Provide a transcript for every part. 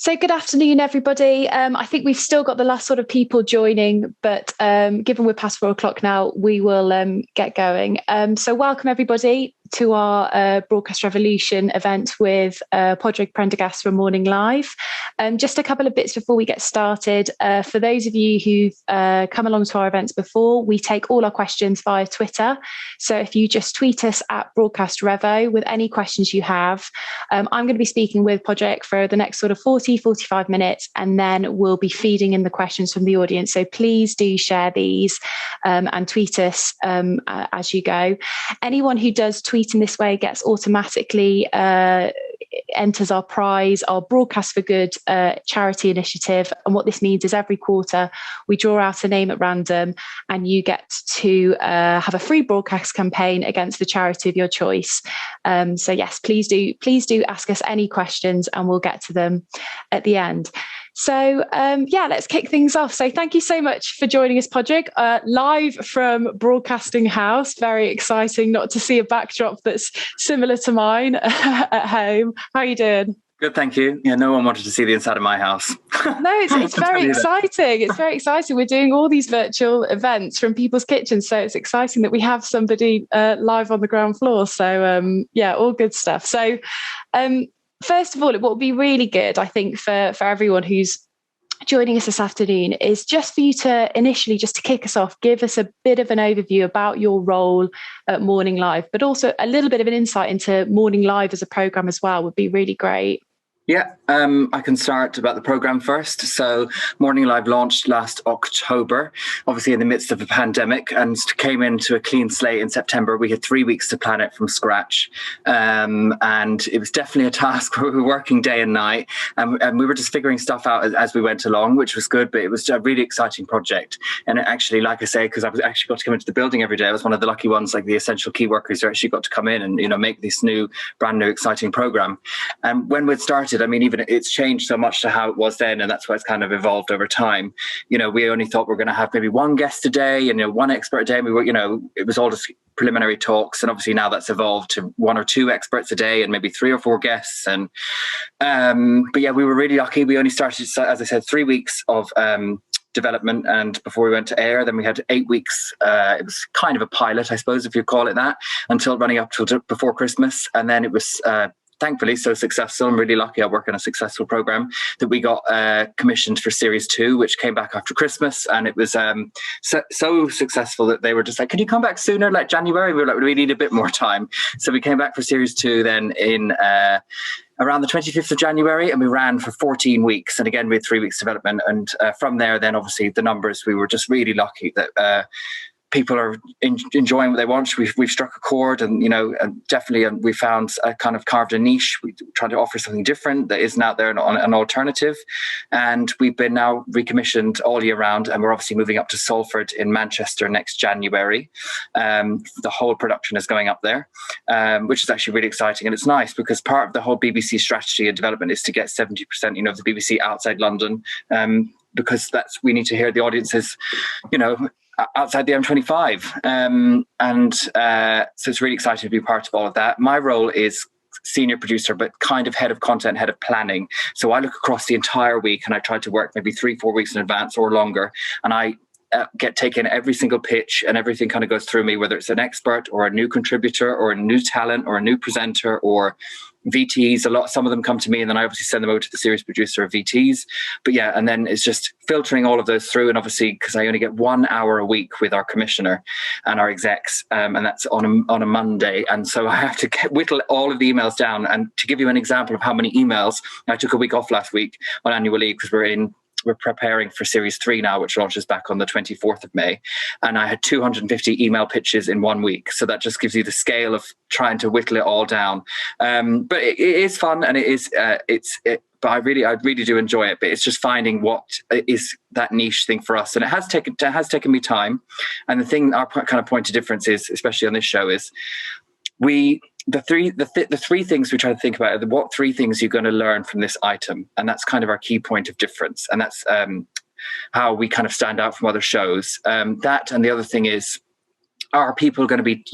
So good afternoon, everybody. I think we've still got the last sort of people joining, but given we're past 4 o'clock now, we will get going. So welcome everybody to our Broadcast Revolution event with Padraig Prendergast from Morning Live. Just a couple of bits before we get started. For those of you who've come along to our events before, we take all our questions via Twitter. So if you just tweet us at Broadcast Revo with any questions you have, I'm going to be speaking with Padraig for the next sort of 45 minutes, and then we'll be feeding in the questions from the audience. So please do share these and tweet us as you go. Anyone who does tweet in this way gets automatically enters our prize, our Broadcast for Good charity initiative. And what this means is every quarter we draw out a name at random, and you get to have a free broadcast campaign against the charity of your choice. So yes, please do ask us any questions, and we'll get to them at the end. So let's kick things off. So thank you so much for joining us, Padraig, live from Broadcasting House. Very exciting not to see a backdrop that's similar to mine at home. How are you doing? Good, thank you. Yeah, no one wanted to see the inside of my house. No, it's very exciting. It's very exciting. We're doing all these virtual events from people's kitchens, so it's exciting that we have somebody live on the ground floor. So all good stuff. So first of all, what would be really good, I think, for everyone who's joining us this afternoon is just for you to initially, just to kick us off, give us a bit of an overview about your role at Morning Live, but also a little bit of an insight into Morning Live as a programme as well would be really great. Yeah, I can start about the programme first. So Morning Live launched last October, obviously in the midst of a pandemic, and came into a clean slate in September. We had 3 weeks to plan it from scratch. And it was definitely a task. We were working day and night, and we were just figuring stuff out as we went along, which was good, but it was a really exciting project. And it actually, like I say, because I was actually got to come into the building every day, I was one of the lucky ones, like the essential key workers who actually got to come in and, make this brand new, exciting programme. And when we'd started, I mean, even it's changed so much to how it was then, and that's why it's kind of evolved over time. We only thought we were going to have maybe one guest a day and one expert a day. And we were, it was all just preliminary talks, and obviously now that's evolved to 1 or 2 experts a day and maybe 3 or 4 guests. And but yeah, we were really lucky. We only started, as I said, 3 weeks of development, and before we went to air, then we had 8 weeks. It was kind of a pilot, I suppose, if you call it that, until running up till before Christmas, and then it was thankfully so successful. I'm really lucky I work on a successful program that we got commissioned for series 2, which came back after Christmas, and it was so successful that they were just like, can you come back sooner, like January? We were like, we need a bit more time. So we came back for series 2 then in around the 25th of January, and we ran for 14 weeks. And again, we had 3 weeks development. And from there, then obviously the numbers, we were just really lucky that people are enjoying what they want. We've struck a chord, and and definitely we found a kind of carved a niche. We tried to offer something different that isn't out there, an alternative. And we've been now recommissioned all year round, and we're obviously moving up to Salford in Manchester next January. The whole production is going up there, which is actually really exciting, and it's nice because part of the whole BBC strategy and development is to get 70% of the BBC outside London, because we need to hear the audiences, outside the M25. So it's really exciting to be part of all of that. My role is senior producer, but kind of head of content, head of planning. So I look across the entire week, and I try to work maybe 3-4 weeks in advance or longer. And I get taken every single pitch, and everything kind of goes through me, whether it's an expert or a new contributor or a new talent or a new presenter or VTs. Some of them come to me, and then I obviously send them over to the series producer of VTs. But yeah, and then it's just filtering all of those through. And obviously, because I only get 1 hour a week with our commissioner and our execs, and that's on a Monday. And so I have to whittle all of the emails down. And to give you an example of how many emails, I took a week off last week on annual leave because we're preparing for series 3 now, which launches back on the 24th of May. And I had 250 email pitches in 1 week. So that just gives you the scale of trying to whittle it all down. But it is fun, and but I really do enjoy it. But it's just finding what is that niche thing for us. And it has taken me time. And the thing, our kind of point of difference is, especially on this show, is the three things we try to think about are what 3 things you're going to learn from this item. And that's kind of our key point of difference. And that's how we kind of stand out from other shows. That, and the other thing is, are people going to be,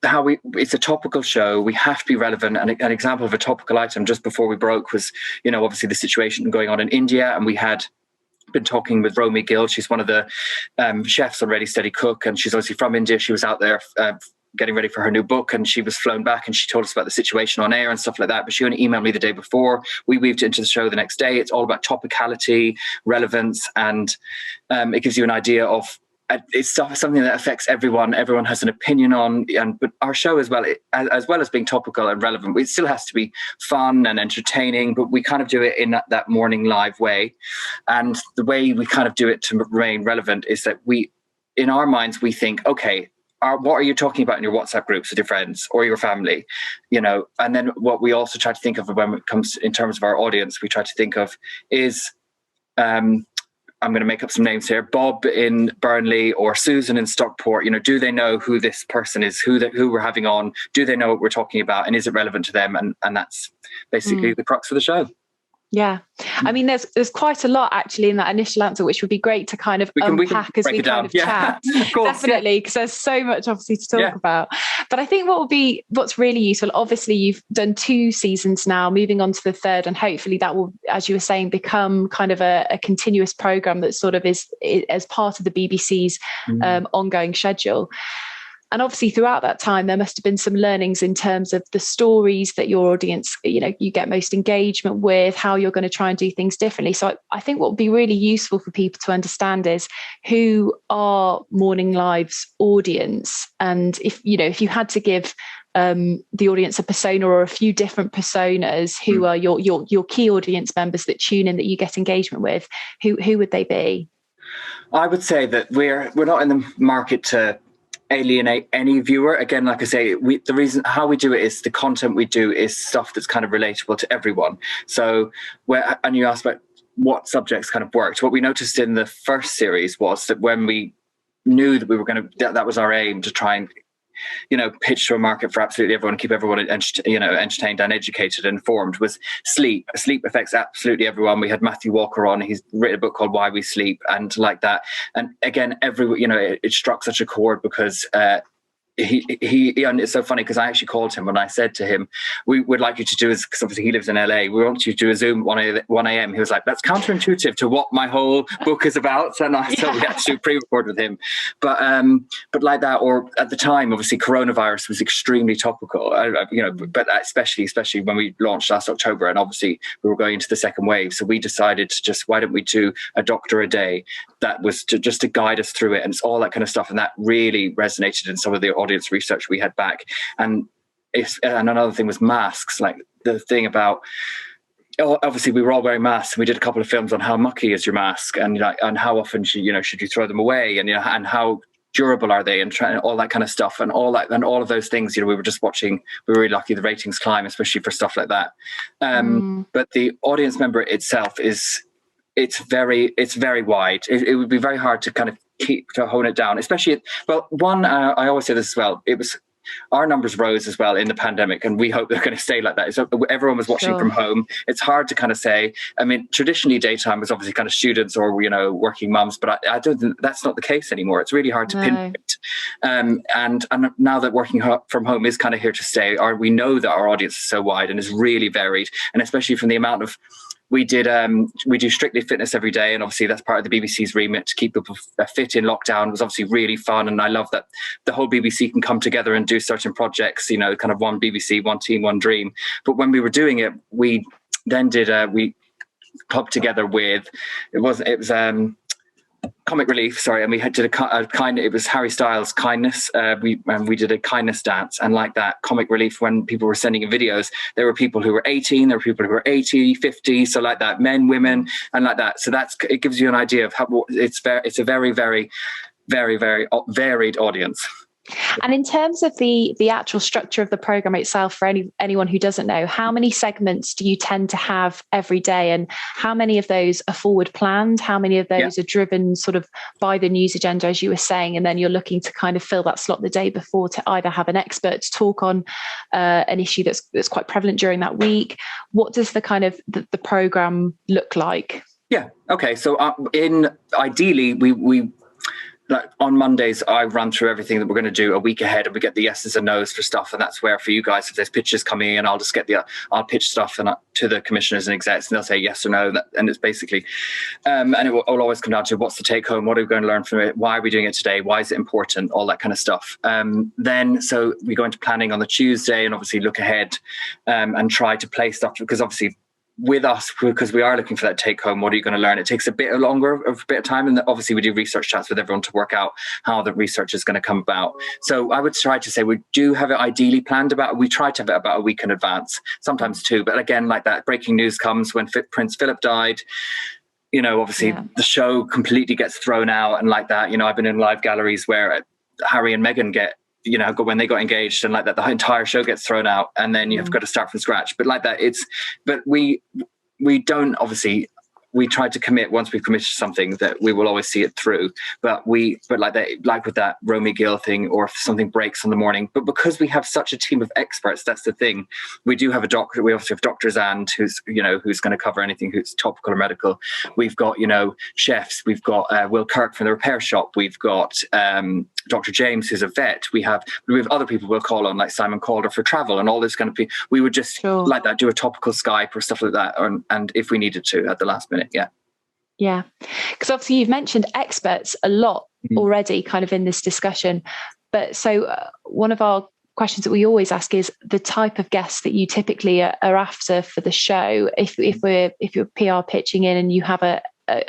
it's a topical show. We have to be relevant. And an example of a topical item just before we broke was, obviously the situation going on in India, and we had been talking with Romy Gill. She's one of the chefs on Ready Steady Cook, and she's obviously from India. She was out there getting ready for her new book, and she was flown back, and she told us about the situation on air and stuff like that. But she only emailed me the day before. We weaved it into the show the next day. It's all about topicality, relevance, and it gives you an idea of it's something that affects everyone. Everyone has an opinion on, but our show as well as being topical and relevant, it still has to be fun and entertaining, but we kind of do it in that morning live way. And the way we kind of do it to remain relevant is that in our minds, we think, okay, what are you talking about in your WhatsApp groups with your friends or your family? And then what we also try to think of when it comes in terms of our audience, we try to think of is, I'm going to make up some names here, Bob in Burnley or Susan in Stockport. Do they know who this person is, who we're having on? Do they know what we're talking about? And is it relevant to them? And that's basically the crux of the show. Yeah. I mean, there's quite a lot actually in that initial answer, which would be great to kind of unpack as we kind of chat. Of course, definitely, because there's so much obviously to talk about. But I think what's really useful, obviously you've done 2 seasons now, moving on to the 3rd, and hopefully that will, as you were saying, become kind of a continuous program that sort of is as part of the BBC's ongoing schedule. And obviously throughout that time, there must have been some learnings in terms of the stories that your audience, you get most engagement with, how you're going to try and do things differently. So I think what would be really useful for people to understand is who are Morning Live's audience. And if you had to give the audience a persona or a few different personas, who are your key audience members that tune in, that you get engagement with, who would they be? I would say that we're not in the market to alienate any viewer. Again, like I say, the reason how we do it is the content we do is stuff that's kind of relatable to everyone. So and you asked about what subjects kind of worked. What we noticed in the first series was that when we knew that we were going to, that was our aim, to try and pitch to a market for absolutely everyone, keep everyone entertained and educated and informed, was sleep. Sleep affects absolutely everyone. We had Matthew Walker on. He's written a book called Why We Sleep, and like that. And again, it struck such a chord because he and it's so funny because I actually called him when I said to him, we would like you to do, because obviously he lives in LA, we want you to do a Zoom at 1 a.m. He was like, that's counterintuitive to what my whole book is about. So we had to do pre-record with him. But like that, or at the time, obviously coronavirus was extremely topical, but especially when we launched last October, and obviously we were going into the second wave. So we decided to just, why don't we do a doctor a day? That was to guide us through it, and it's all that kind of stuff. And that really resonated in some of the audience research we had back. And another thing was masks, like the thing about, obviously we were all wearing masks, and we did a couple of films on how mucky is your mask, and and how often should you throw them away, and and how durable are they, and all that kind of stuff, and all of those things. We were just watching. We were really lucky the ratings climb, especially for stuff like that. But the audience member itself it's very wide. It would be very hard to kind of hone it down, especially, I always say this as well, our numbers rose as well in the pandemic, and we hope they're going to stay like that. So everyone was watching from home. It's hard to kind of say. I mean, traditionally daytime was obviously kind of students or working mums, but I don't think that's not the case anymore. It's really hard to pinpoint. And now that working from home is kind of here to stay, we know that our audience is so wide and is really varied, and especially from the amount of. We do Strictly Fitness every day, and obviously that's part of the BBC's remit to keep people fit in lockdown. It was obviously really fun, and I love that the whole BBC can come together and do certain projects, kind of one BBC, one team, one dream. But when we were doing it, we then did we clubbed together with it was Comic Relief, sorry, and we did it was Harry Styles' Kindness. We did a kindness dance, and like that, Comic Relief, when people were sending in videos, there were people who were 18, there were people who were 80, 50, so like that, men, women, and like that. So it gives you an idea of how it's a very, very, very, very varied audience. And in terms of the actual structure of the program itself, for anyone who doesn't know, how many segments do you tend to have every day, and how many of those are forward planned? How many of those are driven sort of by the news agenda, as you were saying, and then you're looking to kind of fill that slot the day before to either have an expert to talk on an issue that's quite prevalent during that week? What does the kind of the program look like? Yeah. Okay. So ideally, like on Mondays, I run through everything that we're going to do a week ahead, and we get the yeses and nos for stuff. And that's where for you guys, if there's pitches coming in, I'll just get I'll pitch stuff to the commissioners and execs, and they'll say yes or no. And it's basically, and it will always come down to what's the take home? What are we going to learn from it? Why are we doing it today? Why is it important? All that kind of stuff. Then, so we go into planning on the Tuesday and obviously look ahead and try to play stuff, because obviously, with us, because we are looking for that take home, what are you going to learn? It takes a bit of time, and obviously we do research chats with everyone to work out how the research is going to come about. So I would try to say we do have it ideally planned we try to have it about a week in advance, sometimes two, but again, like that breaking news comes when Prince Philip died, obviously the show completely gets thrown out, and like that, I've been in live galleries where Harry and Meghan when they got engaged, and like that, the entire show gets thrown out, and then you've got to start from scratch. But like that, but we don't, obviously, we try to commit, once we've committed to something, that we will always see it through. But like that, like with that Romy Gill thing, or if something breaks on the morning, but because we have such a team of experts, that's the thing. We do have a doctor. We also have Dr. Zand, who's going to cover anything who's topical or medical. We've got, chefs. We've got Will Kirk from the repair shop. We've got Dr. James, who's a vet. We have other people we'll call on, like Simon Calder for travel and all this kind of people. We would just like that, do a topical Skype or stuff like that. And if we needed to at the last minute. Yeah. Because obviously you've mentioned experts a lot already kind of in this discussion. But so one of our questions that we always ask is the type of guests that you typically are after for the show. If you're PR pitching in and you have a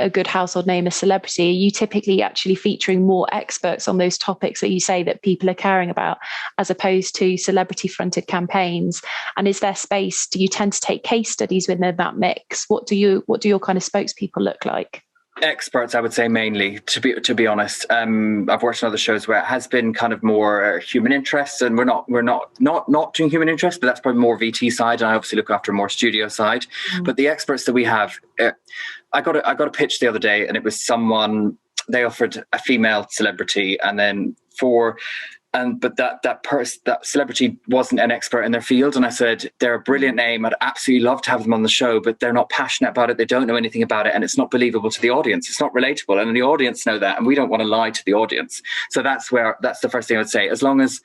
good household name, a celebrity, are you typically actually featuring more experts on those topics that you say that people are caring about, as opposed to celebrity fronted campaigns? And is there space? Do you tend to take case studies within that mix? What do your kind of spokespeople look like? Experts, I would say, mainly, to be honest. I've worked on other shows where it has been kind of more human interest, and we're not doing human interest, but that's probably more VT side, and I obviously look after more studio side. But the experts that we have, I got a pitch the other day, and it was someone, they offered a female celebrity, and then but that celebrity wasn't an expert in their field. And I said, they're a brilliant name. I'd absolutely love to have them on the show, but they're not passionate about it. They don't know anything about it. And it's not believable to the audience. It's not relatable. And the audience know that. And we don't want to lie to the audience. So that's the first thing I would say. As long as,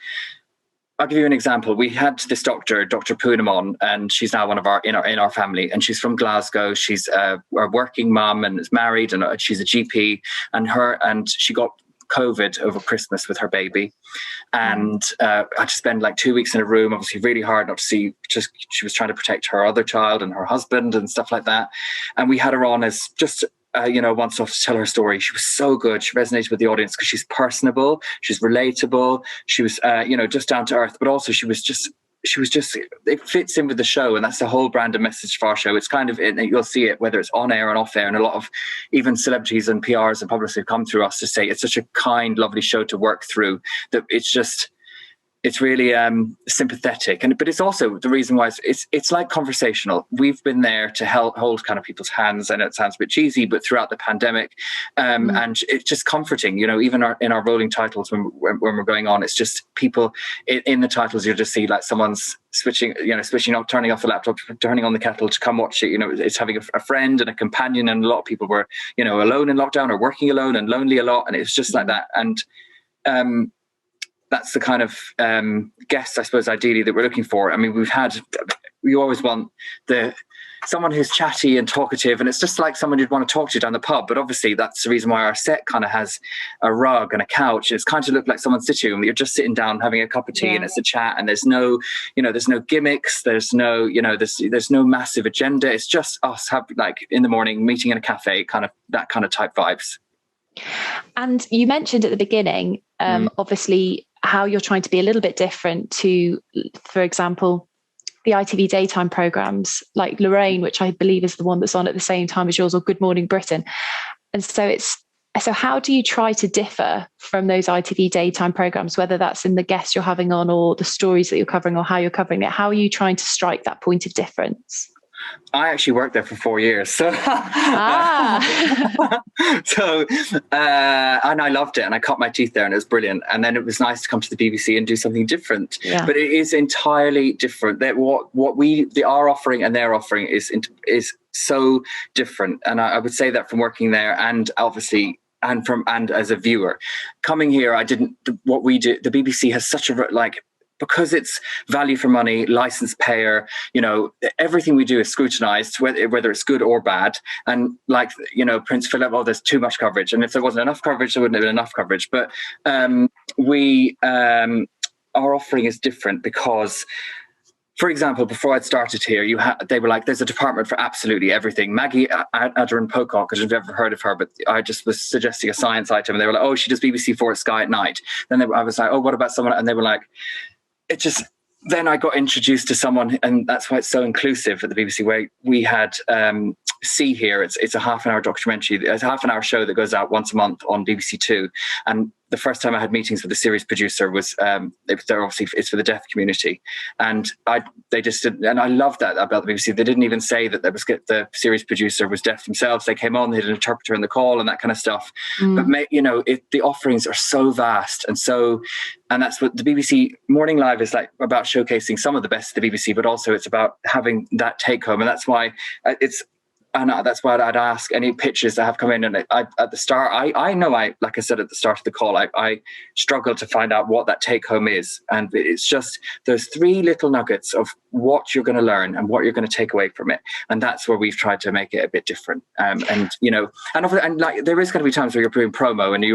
I'll give you an example. We had this doctor, Dr. Poonam, on, and she's now one of in our family, and she's from Glasgow. She's a working mum and is married, and she's a GP, and she got COVID over Christmas with her baby, and I had to spend like 2 weeks in a room, obviously really hard not to see, just she was trying to protect her other child and her husband and stuff like that. And we had her on as just once off to tell her story. She was so good. She resonated with the audience because she's personable, she's relatable, she was just down to earth, but also she was just, it fits in with the show, and that's the whole brand and message for our show. It's kind of, you'll see it whether it's on air and off air, and a lot of even celebrities and PRs and publicists have come through us to say it's such a kind, lovely show to work through, that it's really sympathetic, but it's also the reason why it's like conversational. We've been there to help hold kind of people's hands, and it sounds a bit cheesy, but throughout the pandemic, and it's just comforting. Even in our rolling titles when we're going on, it's just people in the titles. You'll just see like someone's switching off, turning off the laptop, turning on the kettle to come watch it. It's having a friend and a companion, and a lot of people were alone in lockdown or working alone and lonely a lot, and it's just like that. And that's the kind of guest, I suppose, ideally that we're looking for. I mean, we always want someone who's chatty and talkative, and it's just like someone you'd want to talk to down the pub. But obviously that's the reason why our set kind of has a rug and a couch. It's kind of look like someone sitting, and you're just sitting down having a cup of tea, and it's a chat, and there's no gimmicks, there's no massive agenda. It's just us in the morning meeting in a cafe, kind of that kind of type vibes. And you mentioned at the beginning, obviously, how you're trying to be a little bit different to, for example, the ITV daytime programs like Lorraine, which I believe is the one that's on at the same time as yours, or Good Morning Britain. And so how do you try to differ from those ITV daytime programs, whether that's in the guests you're having on or the stories that you're covering or how you're covering it? How are you trying to strike that point of difference? I actually worked there for 4 years, so and I loved it, and I cut my teeth there, and it was brilliant. And then it was nice to come to the BBC and do something different. Yeah. But it is entirely different. That our offering and their offering is so different. And I would say that from working there, and obviously and as a viewer. Coming here, what we do, the BBC has such a, because it's value for money, license payer, everything we do is scrutinized, whether it's good or bad. And Prince Philip, there's too much coverage. And if there wasn't enough coverage, there wouldn't have been enough coverage. But our offering is different because, for example, before I'd started here, they were like, there's a department for absolutely everything. Maggie Adaran-Pocock, I don't know if you've ever heard of her, but I just was suggesting a science item, and they were like, oh, she does BBC4 at Sky at night. Then I was like, oh, what about someone? And they were like, then I got introduced to someone, and that's why it's so inclusive at the BBC, where we had See Here. It's a half-an-hour documentary. It's a half-an-hour show that goes out once a month on BBC Two. And the first time I had meetings with the series producer was, it's for the deaf community. And they just did, and I love that about the BBC. They didn't even say that the series producer was deaf themselves. They came on, they had an interpreter in the call and that kind of stuff. But the offerings are so vast, and that's what the BBC Morning Live is like, about showcasing some of the best of the BBC, but also it's about having that take home. And that's why that's why I'd ask any pitches that have come in. And at the start, I know, like I said at the start of the call, I struggle to find out what that take home is. And it's just those 3 little nuggets of what you're going to learn and what you're going to take away from it. And that's where we've tried to make it a bit different. And there is going to be times where you're doing promo and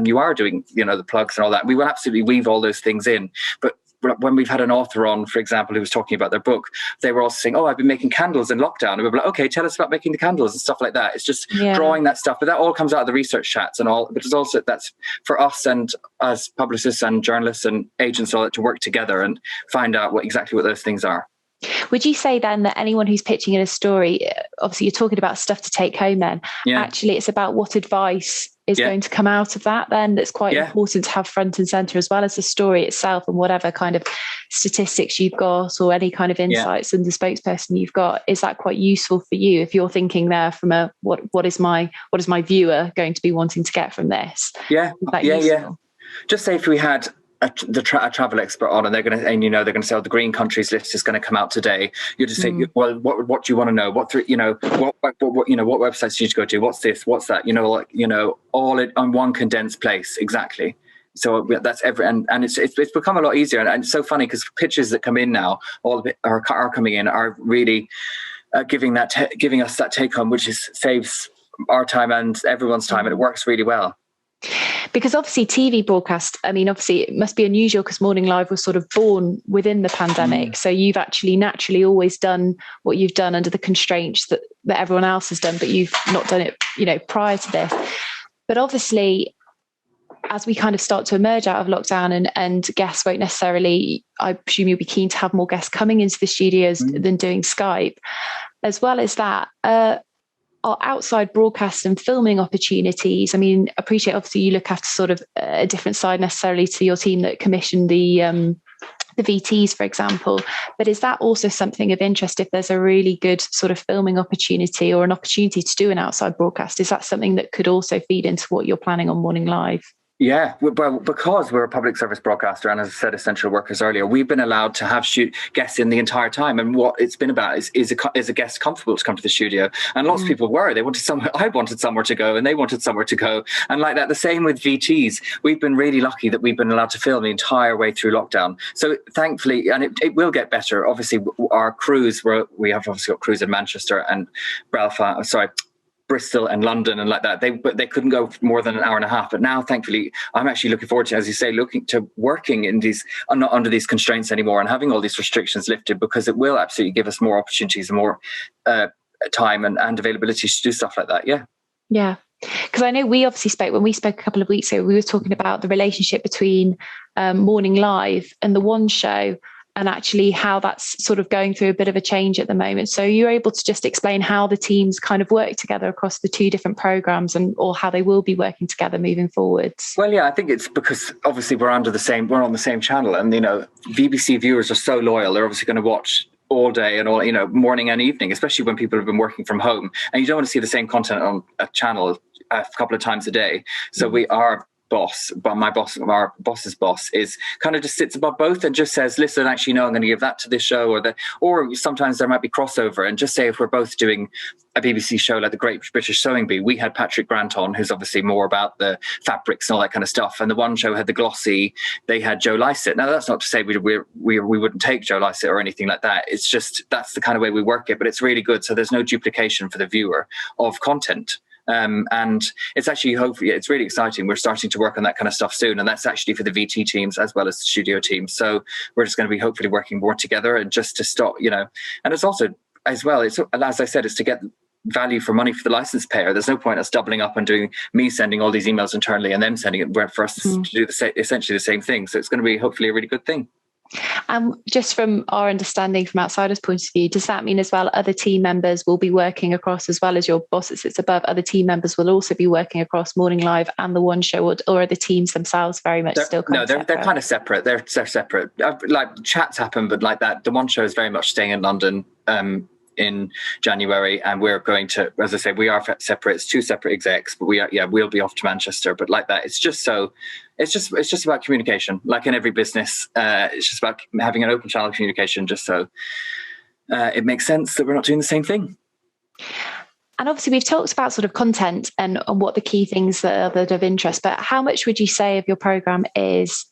you are doing, the plugs and all that. We will absolutely weave all those things in. But when we've had an author on, for example, who was talking about their book, they were also saying, oh, I've been making candles in lockdown. And we were like, okay, tell us about making the candles and stuff like that. It's just drawing that stuff. But that all comes out of the research chats and all. But it's also, that's for us and as publicists and journalists and agents all that, to work together and find out exactly what those things are. Would you say then that anyone who's pitching in a story, obviously you're talking about stuff to take home then, actually it's about what advice is going to come out of that then, that's quite important to have front and centre, as well as the story itself and whatever kind of statistics you've got or any kind of insights and the spokesperson you've got. Is that quite useful for you if you're thinking there from a what is my viewer going to be wanting to get from this? Just say if we had a travel expert on, and they're going to say, oh, the green countries list is going to come out today. You just say, well, what do you want to know? What websites do you need to go to? What's this? What's that? All on one condensed place. Exactly. So that's and it's become a lot easier. And it's so funny because pitches that come in now, all of it are coming in, are really giving us that take home, which saves our time and everyone's time, and it works really well. Because obviously TV broadcast, obviously it must be unusual because Morning Live was sort of born within the pandemic. So you've actually naturally always done what you've done under the constraints that everyone else has done, but you've not done it, prior to this. But obviously, as we kind of start to emerge out of lockdown and guests won't necessarily, I presume you'll be keen to have more guests coming into the studios than doing Skype. As well as that, our outside broadcast and filming opportunities. Appreciate obviously you look after sort of a different side necessarily to your team that commissioned the VTs, for example. But is that also something of interest if there's a really good sort of filming opportunity or an opportunity to do an outside broadcast? Is that something that could also feed into what you're planning on Morning Live? Yeah, well, because we're a public service broadcaster and, as I said, essential workers earlier, we've been allowed to have guests in the entire time. And what it's been about is a guest comfortable to come to the studio? And lots of people were. They wanted somewhere. I wanted somewhere to go, and they wanted somewhere to go. And like that, the same with VTs. We've been really lucky that we've been allowed to film the entire way through lockdown. So thankfully, and it will get better. Obviously, our crews we have obviously got crews in Manchester and Bristol and London and like that. They couldn't go more than an hour and a half. But now, thankfully, I'm actually looking forward to, as you say, looking to working in these, not under these constraints anymore, and having all these restrictions lifted, because it will absolutely give us more opportunities and more time and availability to do stuff like that. Yeah. Yeah. Because I know when we spoke a couple of weeks ago, we were talking about the relationship between Morning Live and the One Show, and actually how that's sort of going through a bit of a change at the moment. So you're able to just explain how the teams kind of work together across the 2 different programs, or how they will be working together moving forwards? Well, yeah, I think it's because obviously we're on the same channel, and BBC viewers are so loyal. They're obviously going to watch all day and all, morning and evening, especially when people have been working from home, and you don't want to see the same content on a channel a couple of times a day. So we are boss, but my boss, our boss's boss, is kind of just sits above both and just says, listen, actually, no, I'm going to give that to this show, or sometimes there might be crossover, and just say if we're both doing a BBC show like the Great British Sewing Bee, we had Patrick Grant on, who's obviously more about the fabrics and all that kind of stuff, and the one show had the glossy, they had Joe Lycett. Now that's not to say we wouldn't take Joe Lycett or anything like that. It's just that's the kind of way we work it, but it's really good, so there's no duplication for the viewer of content. And it's actually, hopefully, it's really exciting. We're starting to work on that kind of stuff soon. And that's actually for the VT teams as well as the studio teams. So we're just going to be hopefully working more together, and just to stop, and it's also, as well, it's, as I said, it's to get value for money for the license payer. There's no point us doubling up and doing me sending all these emails internally and them sending it for us to do essentially the same thing. So it's going to be hopefully a really good thing. Just from our understanding from outsiders' point of view, does that mean as well other team members will be working across, as well as your boss that sits above, other team members will also be working across Morning Live and the One Show, or are the teams themselves very much still kind of separate? They're kind of separate. They're separate. Like chats happen, but like that, the One Show is very much staying in London in January, and we're going to, as I say, we are separate. It's two separate execs, but we'll be off to Manchester. But like that, it's just about communication. Like in every business, it's just about having an open channel of communication, just so it makes sense that we're not doing the same thing. And obviously we've talked about sort of content and what the key things that are of interest, but how much would you say of your programme is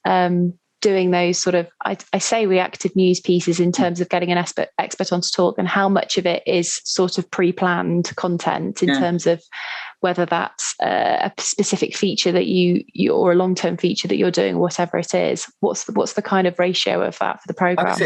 doing those sort of, I say reactive news pieces in terms of getting an expert on to talk, and how much of it is sort of pre-planned content in terms of whether that's a specific feature that you or a long-term feature that you're doing, whatever it is? What's the kind of ratio of that for the program?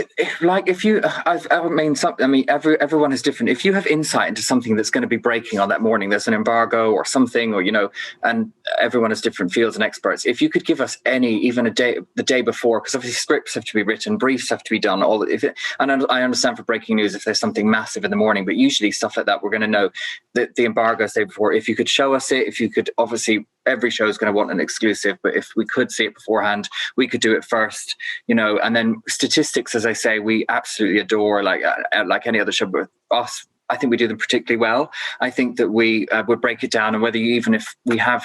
Everyone is different. If you have insight into something that's going to be breaking on that morning, there's an embargo or something, or and everyone has different fields and experts. If you could give us the day before, because obviously scripts have to be written, briefs have to be done. And I understand for breaking news if there's something massive in the morning, but usually stuff like that we're going to know that the embargoes the day before. If you could show us it, if you could, obviously every show is going to want an exclusive, but if we could see it beforehand, we could do it first, and then statistics, as I say, we absolutely adore, like any other show, but us, I think we do them particularly well. I think that we would break it down, and whether even if we have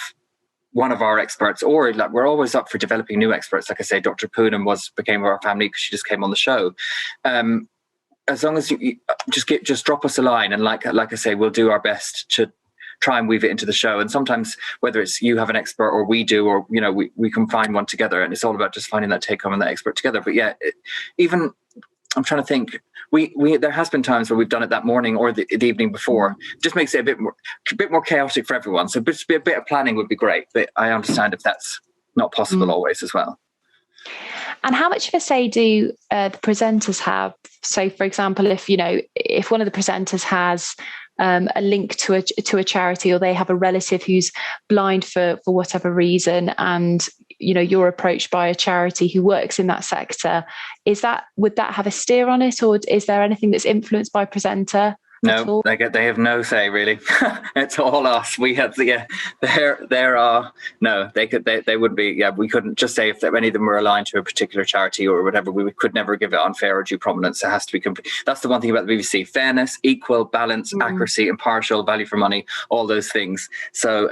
one of our experts, or like we're always up for developing new experts. Like I say, Dr. Poonam became our family because she just came on the show. As long as you just drop us a line, and like I say, we'll do our best to try and weave it into the show. And sometimes whether it's you have an expert or we do, or we can find one together, and it's all about just finding that take home and that expert together. But even I'm trying to think, we there has been times where we've done it that morning or the evening before. Just makes it a bit more chaotic for everyone. So a bit of planning would be great, but I understand if that's not possible always as well. And how much of a say do the presenters have? So, for example, if one of the presenters has a link to a charity, or they have a relative who's blind for whatever reason, and you're approached by a charity who works in that sector, would that have a steer on it, or is there anything that's influenced by presenter? No, they have no say really. It's all us. We have they would be. Yeah, we couldn't just say if any of them were aligned to a particular charity or whatever. We could never give it unfair or due prominence. It has to be complete. That's the one thing about the BBC: fairness, equal, balance, accuracy, impartial, value for money, all those things. So,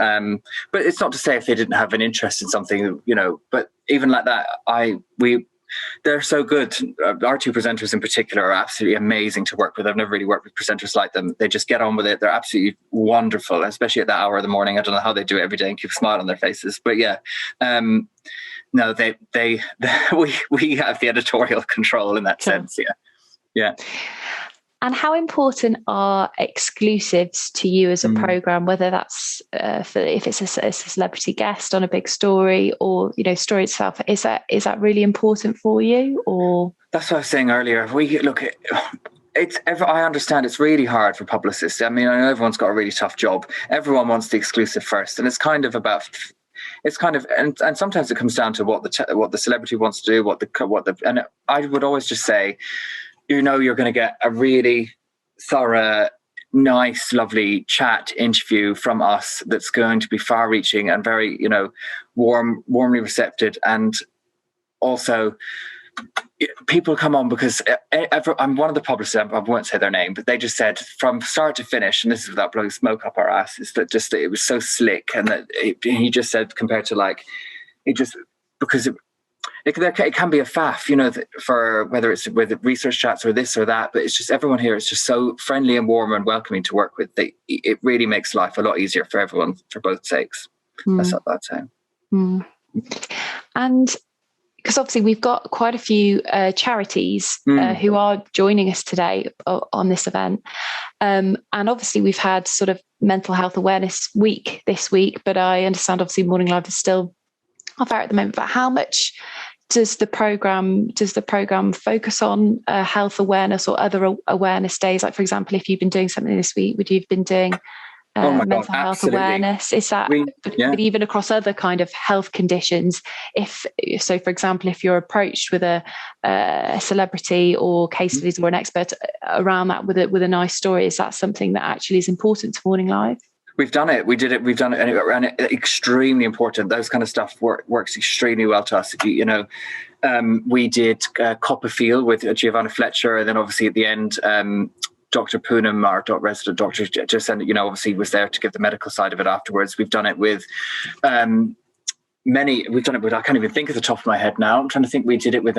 but it's not to say if they didn't have an interest in something, But even like that, they're so good. Our two presenters in particular are absolutely amazing to work with. I've never really worked with presenters like them. They just get on with it. They're absolutely wonderful, especially at that hour of the morning. I don't know how they do it every day and keep a smile on their faces. But we have the editorial control in that sense. Yeah. And how important are exclusives to you as a program, whether that's if it's a celebrity guest on a big story, or story itself? Is that really important for you? Or that's what I was saying earlier. I understand it's really hard for publicists. I mean, I know everyone's got a really tough job. Everyone wants the exclusive first, and and sometimes it comes down to what the celebrity wants to do, and I would always just say, you're going to get a really thorough, nice, lovely chat interview from us that's going to be far-reaching and very, warmly receptive. And also, people come on because I'm one of the publicists, I won't say their name, but they just said from start to finish, and this is without blowing smoke up our ass, is that it was so slick, and that he just said compared to like it just, because it can be a faff, you know, for whether it's with research chats or this or that, but it's just everyone here is just so friendly and warm and welcoming to work with. It really makes life a lot easier for everyone, for both sakes. That's what I'd say. And because obviously we've got quite a few charities who are joining us today on this event. And obviously we've had sort of Mental Health Awareness Week this week, but I understand obviously Morning Live is still off air at the moment. But how much does the program focus on health awareness or other awareness days? Like, for example, if you've been doing something this week, would you have been doing mental health awareness? Is that but even across other kind of health conditions? So, for example, if you're approached with a celebrity or case studies or an expert around that with a nice story, is that something that actually is important to Morning Live? We've done it. We did it. We've done it, and it's extremely important. Those kind of stuff works extremely well to us. If we did Copperfield with Giovanna Fletcher, and then obviously at the end, Dr. Poonam, our resident doctor, just said, obviously was there to give the medical side of it afterwards. We've done it with we've done it with, I can't even think at the top of my head now. I'm trying to think. We did it with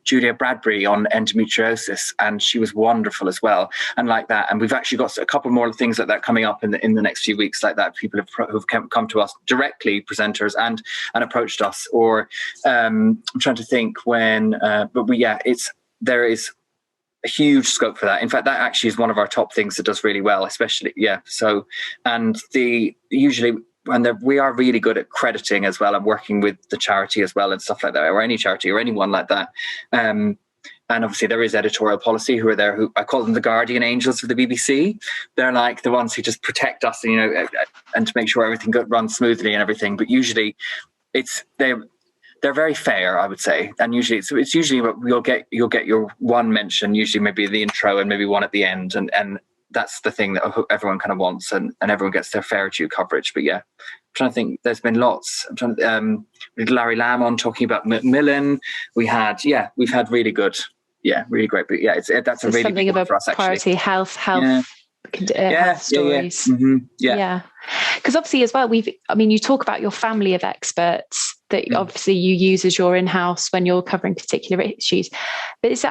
Julia Bradbury on endometriosis, and she was wonderful as well. And like that, and we've actually got a couple more things like that coming up in the next few weeks, like that. People who've come to us directly, presenters, and approached us. Or I'm trying to think when, there is a huge scope for that. In fact, that actually is one of our top things that does really well, especially So, and we are really good at crediting as well and working with the charity as well and stuff like that, or any charity or anyone like that. And obviously there is editorial policy who are there, who I call them the guardian angels of the BBC. They're like the ones who just protect us, and to make sure everything runs smoothly and everything. But usually they're very fair, I would say. And usually it's usually you'll get your one mention, usually maybe the intro and maybe one at the end, and that's the thing that everyone kind of wants, and everyone gets their fair due coverage. But I'm trying to think. There's been lots. We had Larry Lamb on talking about Macmillan. We've had really good, really great. But that's a really something big of a for us, priority. Actually. Health stories. Because obviously as well, you talk about your family of experts that obviously you use as your in-house when you're covering particular issues, but is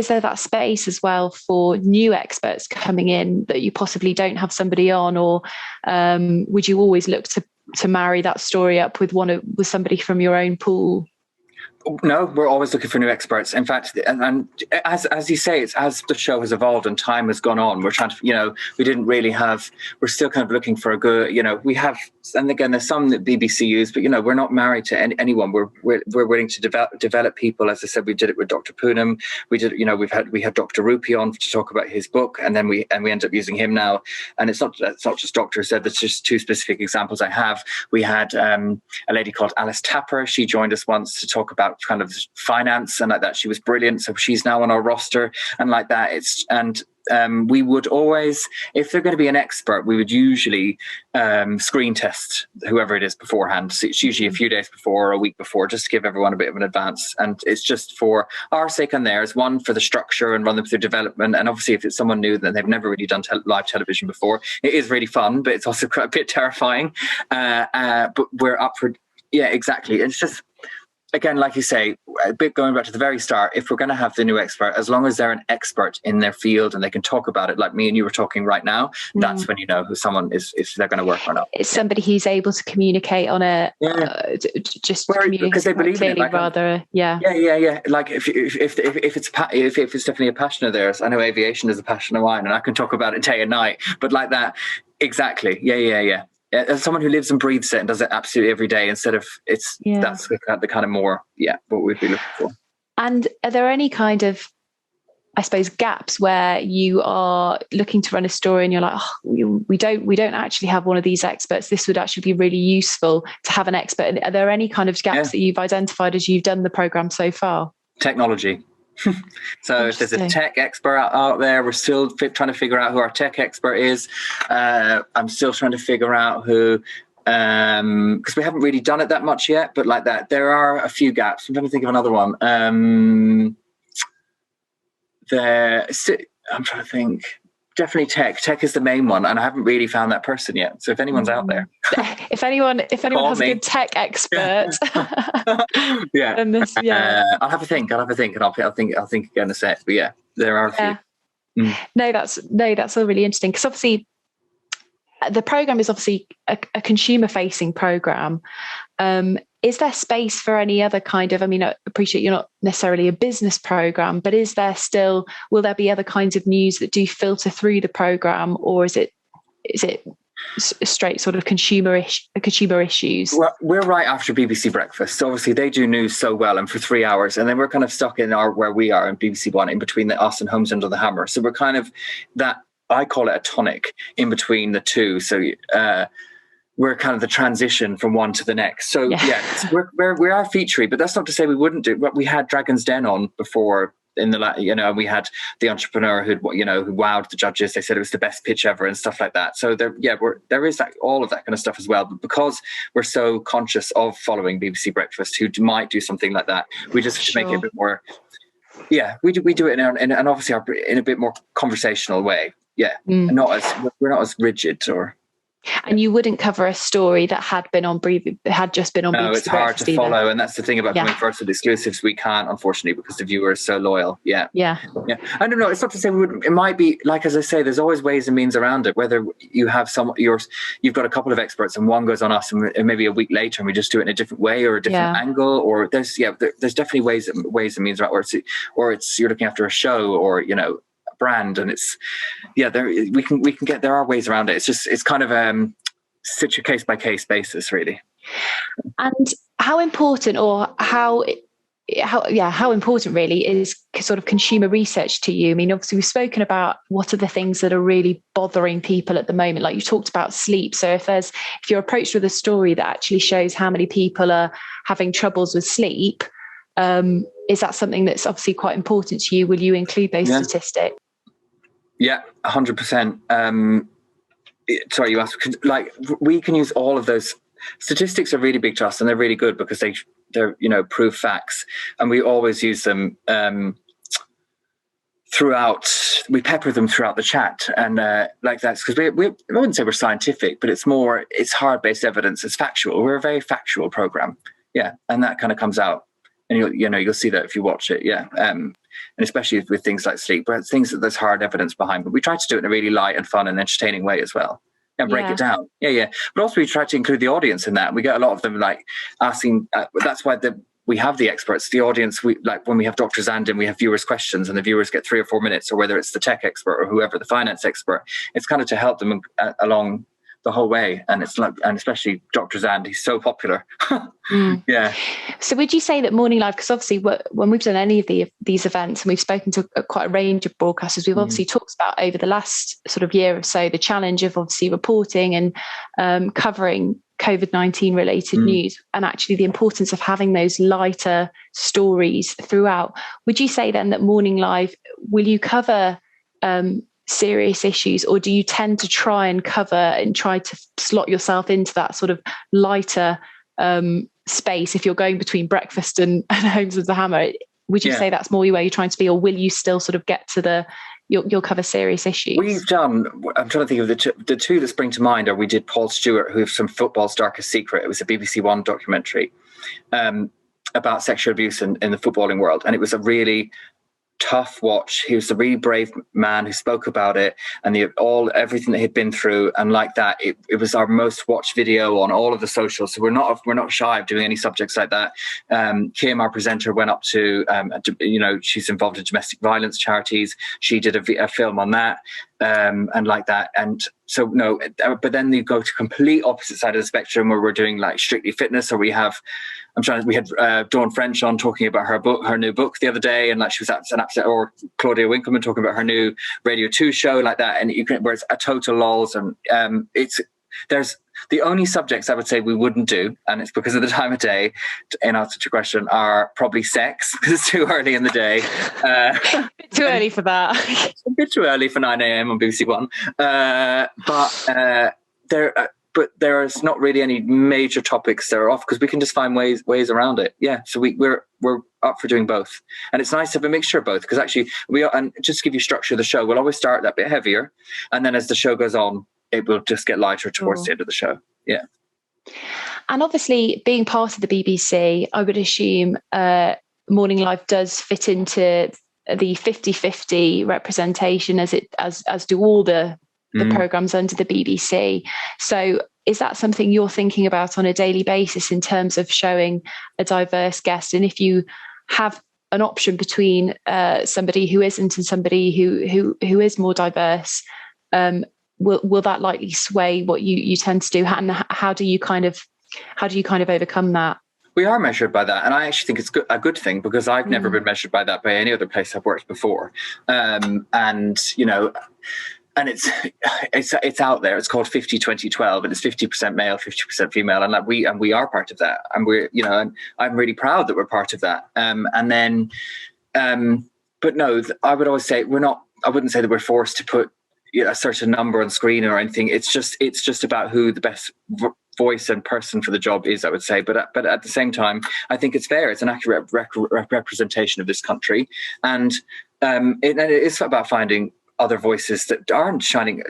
there that space as well for new experts coming in that you possibly don't have somebody on, or would you always look to marry that story up with somebody from your own pool? No, we're always looking for new experts. In fact, and as you say, it's as the show has evolved and time has gone on, we're trying to, we're still kind of looking for a good, we have, and again, there's some that BBC use, but, we're not married to anyone. We're willing to develop people. As I said, we did it with Dr. Poonam. We did, we had Dr. Rupi on to talk about his book, and then we end up using him now. And it's not just Dr. said, that's just two specific examples I have. We had a lady called Alice Tapper. She joined us once to talk about kind of finance and like that. She was brilliant, so she's now on our roster and like that. We would always, if they're going to be an expert, we would usually screen test whoever it is beforehand. So it's usually a few days before or a week before, just to give everyone a bit of an advance. And it's just for our sake and theirs, one, for the structure and run them through development. And obviously if it's someone new that they've never really done live television before, it is really fun, but it's also quite a bit terrifying. But we're up for, exactly. It's just, again, like you say, a bit going back to the very start, if we're going to have the new expert, as long as they're an expert in their field and they can talk about it like me and you were talking right now, that's when you know who someone is, if they're going to work or not. It's somebody who's able to communicate on because they believe in it. Like, rather, Like if it's definitely a passion of theirs. I know aviation is a passion of mine, and I can talk about it day and night. But like that, exactly. Yeah. As someone who lives and breathes it and does it absolutely every day, instead of that's the kind of more what we'd be looking for. And are there any kind of, I suppose, gaps where you are looking to run a story and you're like, we don't actually have one of these experts, this would actually be really useful to have an expert? Are there any kind of gaps that you've identified as you've done the program so far? Technology. So if there's a tech expert out there, we're still trying to figure out who our tech expert is. I'm still trying to figure out who, because we haven't really done it that much yet, but like that, there are a few gaps. I'm trying to think of another one. I'm trying to think. definitely tech is the main one, and I haven't really found that person yet. So if anyone's out there, if anyone has a good tech expert, yeah, then this, I'll have a think, and I'll think again in a sec. But yeah, there are a few. No, that's all really interesting, because obviously the program is obviously a consumer facing program. Is there space for any other kind of, I mean, I appreciate you're not necessarily a business program, but will there be other kinds of news that do filter through the program, or is it straight sort of consumer issues? Well, we're right after BBC Breakfast, so obviously they do news so well, and for 3 hours, and then we're kind of stuck in where we are in BBC One, in between us and Homes Under the Hammer. So we're kind of that, I call it a tonic in between the two. So we're kind of the transition from one to the next. So we are featurey, but that's not to say we wouldn't do. We had Dragon's Den on before we had the entrepreneur who wowed the judges. They said it was the best pitch ever and stuff like that. So there is all of that kind of stuff as well. But because we're so conscious of following BBC Breakfast, who might do something like that, we just have to make it a bit more. Yeah, we do it in obviously in a bit more conversational way. Yeah, we're not as rigid or. And you wouldn't cover a story that had just been on BBC. No, it's hard to follow, and that's the thing about coming first with exclusives. We can't, unfortunately, because the viewer is so loyal. Yeah. I don't know. It's not to say we wouldn't. It might be, like, as I say, there's always ways and means around it. Whether you have you've got a couple of experts, and one goes on us, and maybe a week later, and we just do it in a different way or a different angle. Or there's definitely ways and means around. Or it's you're looking after a show, or brand, and it's we can get, there are ways around it. It's kind of such a case by case basis, really. And how important really is sort of consumer research to you? I mean, obviously we've spoken about what are the things that are really bothering people at the moment, like you talked about sleep. So if you're approached with a story that actually shows how many people are having troubles with sleep, is that something that's obviously quite important to you? Will you include those statistics? Yeah, 100%. Sorry, you asked. Like, we can use all of those. Statistics are really big to us, and they're really good because they're prove facts, and we always use them throughout. We pepper them throughout the chat, and like that's because I wouldn't say we're scientific, but it's hard-based evidence. It's factual. We're a very factual program. Yeah, and that kind of comes out, and you'll see that if you watch it. Yeah. And especially with things like sleep, but things that there's hard evidence behind. But we try to do it in a really light and fun and entertaining way as well, and break it down. Yeah. But also we try to include the audience in that. We get a lot of them like asking. That's why we have the experts, the audience. We like when we have Dr. Zandin, we have viewers' questions, and the viewers get 3 or 4 minutes, or whether it's the tech expert or whoever, the finance expert. It's kind of to help them along the whole way, and it's like, and especially Dr. Zand, he's so popular. Yeah. So would you say that Morning Live, because obviously when we've done any of these events, and we've spoken to quite a range of broadcasters, we've obviously talked about over the last sort of year or so the challenge of obviously reporting and covering COVID-19 related news, and actually the importance of having those lighter stories throughout. Would you say then that Morning Live, will you cover serious issues, or do you tend to try and cover and try to slot yourself into that sort of lighter space if you're going between Breakfast and Homes of the Hammer? Would you say that's more where you're trying to be, or will you still sort of get to you'll cover serious issues? We've done, I'm trying to think of the two that spring to mind, or we did Paul Stewart, who's from Football's Darkest Secret. It was a BBC One documentary about sexual abuse in the footballing world, and it was a really tough watch. He was a really brave man who spoke about it and everything that he'd been through, and like that, it was our most watched video on all of the socials. So we're not shy of doing any subjects like that. Kim, our presenter, went up to she's involved in domestic violence charities. She did a film on that, and like that. And so no, but then you go to complete opposite side of the spectrum where we're doing like strictly fitness, or we had Dawn French on talking about her new book the other day, and like she was or Claudia Winkleman talking about her new Radio 2 show, like that, and where it's a total lulls, and there's the only subjects I would say we wouldn't do, and it's because of the time of day, in answer to your question, are probably sex, because it's too early in the day. Too early for that. It's a bit too early for 9 a.m. on BBC One. But but there's not really any major topics that are off because we can just find ways around it. Yeah, so we're up for doing both, and it's nice to have a mixture of both because actually and just to give you structure of the show, we'll always start that bit heavier, and then as the show goes on, it will just get lighter towards the end of the show. Yeah. And obviously, being part of the BBC, I would assume Morning Live does fit into the 50-50 representation as do all the programmes under the BBC. So is that something you're thinking about on a daily basis in terms of showing a diverse guest? And if you have an option between somebody who isn't and somebody who is more diverse, will that likely sway what you tend to do? And how do you kind of overcome that? We are measured by that, and I actually think it's a good thing because I've never been measured by that by any other place I've worked before. And and it's out there. It's called 50-20-12, and it's 50% male, 50% female, and we are part of that, and and I'm really proud that we're part of that. But no, I would always say we're not. I wouldn't say that we're forced to put a certain number on screen or anything. It's just about who the best voice and person for the job is, I would say. But at the same time, I think it's fair. It's an accurate representation of this country, and it is about finding other voices that aren't shining,